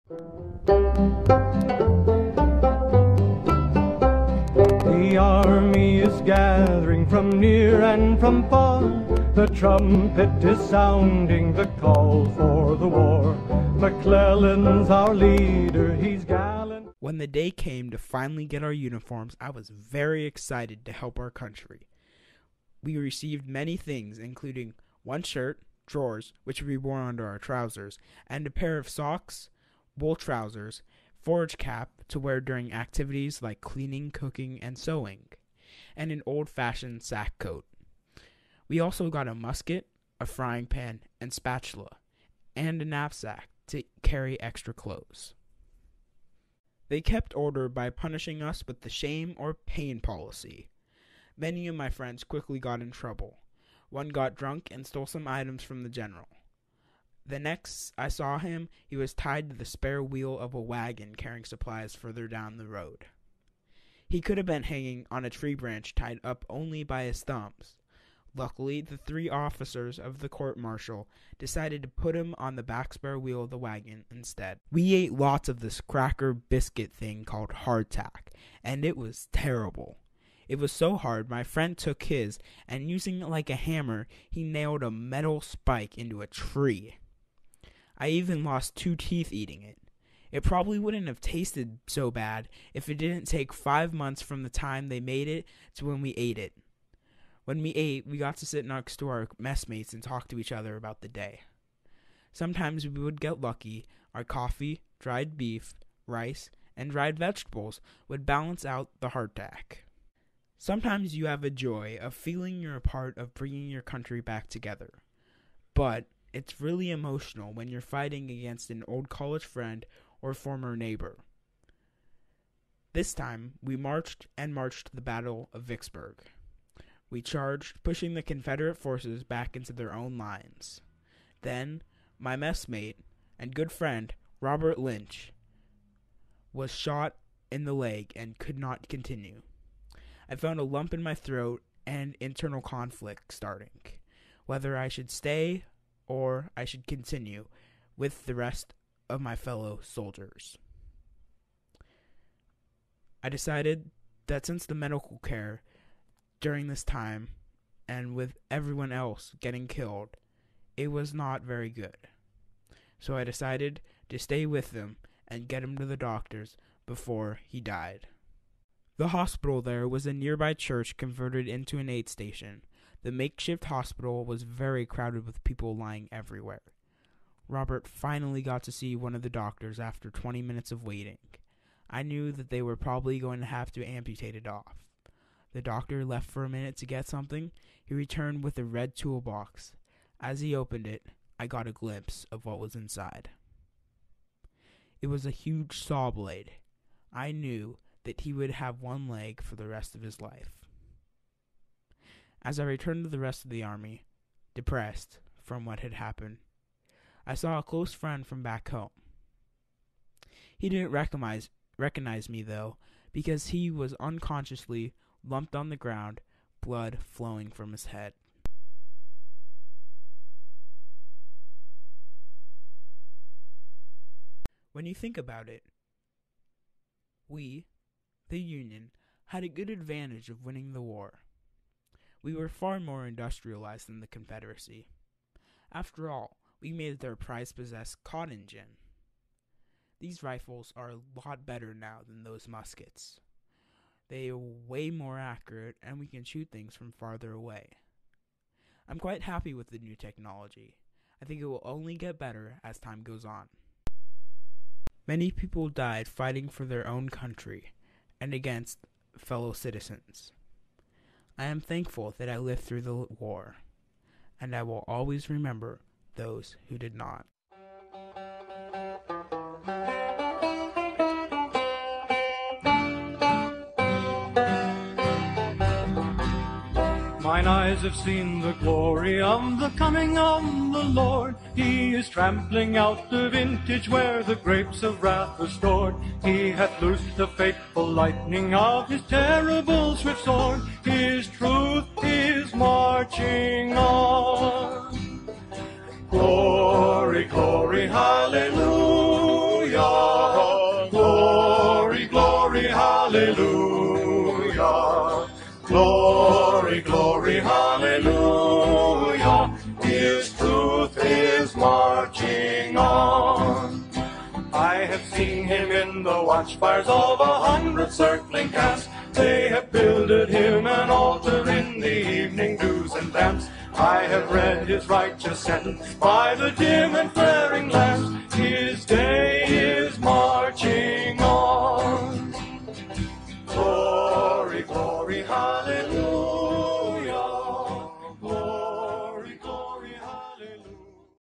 The army is gathering from near and from far. The trumpet is sounding the call for the war. McClellan's our leader, he's gallant. When the day came to finally get our uniforms, I was very excited to help our country. We received many things, including one shirt, drawers, which we wore under our trousers, and a pair of socks, wool trousers, forage cap to wear during activities like cleaning, cooking, and sewing, and an old-fashioned sack coat. We also got a musket, a frying pan, and spatula, and a knapsack to carry extra clothes. They kept order by punishing us with the shame or pain policy. Many of my friends quickly got in trouble. One got drunk and stole some items from the general. The next I saw him, he was tied to the spare wheel of a wagon carrying supplies further down the road. He could have been hanging on a tree branch tied up only by his thumbs. Luckily, the 3 officers of the court-martial decided to put him on the back spare wheel of the wagon instead. We ate lots of this cracker biscuit thing called hardtack, and it was terrible. It was so hard, my friend took his, and using it like a hammer, he nailed a metal spike into a tree. I even lost 2 teeth eating it. It probably wouldn't have tasted so bad if it didn't take 5 months from the time they made it to when we ate it. When we ate, we got to sit next to our messmates and talk to each other about the day. Sometimes we would get lucky. Our coffee, dried beef, rice, and dried vegetables would balance out the hardtack. Sometimes you have a joy of feeling you're a part of bringing your country back together. But it's really emotional when you're fighting against an old college friend or former neighbor. This time, we marched to the Battle of Vicksburg. We charged, pushing the Confederate forces back into their own lines. Then, my messmate and good friend, Robert Lynch, was shot in the leg and could not continue. I found a lump in my throat and internal conflict starting, whether I should stay or I should continue with the rest of my fellow soldiers. I decided that since the medical care during this time, and with everyone else getting killed, it was not very good. So I decided to stay with them and get him to the doctors before he died. The hospital there was a nearby church converted into an aid station. The makeshift hospital was very crowded with people lying everywhere. Robert finally got to see one of the doctors after 20 minutes of waiting. I knew that they were probably going to have to amputate it off. The doctor left for a minute to get something. He returned with a red toolbox. As he opened it, I got a glimpse of what was inside. It was a huge saw blade. I knew that he would have one leg for the rest of his life. As I returned to the rest of the army, depressed from what had happened, I saw a close friend from back home. He didn't recognize me, though, because he was unconsciously lumped on the ground, blood flowing from his head. When you think about it, we, the Union, had a good advantage of winning the war. We were far more industrialized than the Confederacy. After all, we made their prize-possessed cotton gin. These rifles are a lot better now than those muskets. They are way more accurate, and we can shoot things from farther away. I'm quite happy with the new technology. I think it will only get better as time goes on. Many people died fighting for their own country and against fellow citizens. I am thankful that I lived through the war, and I will always remember those who did not. Mine eyes have seen the glory of the coming of the Lord. He is trampling out the vintage where the grapes of wrath are stored. He hath loosed the fateful lightning of his terrible swift sword. His truth is marching on. Glory, glory, hallelujah. hallelujah. Glory, glory, hallelujah. His truth is marching on. I have seen him in the watchfires of 100 circling camps. They have builded him an altar in the evening dews and lamps. I have read his righteous sentence by the dim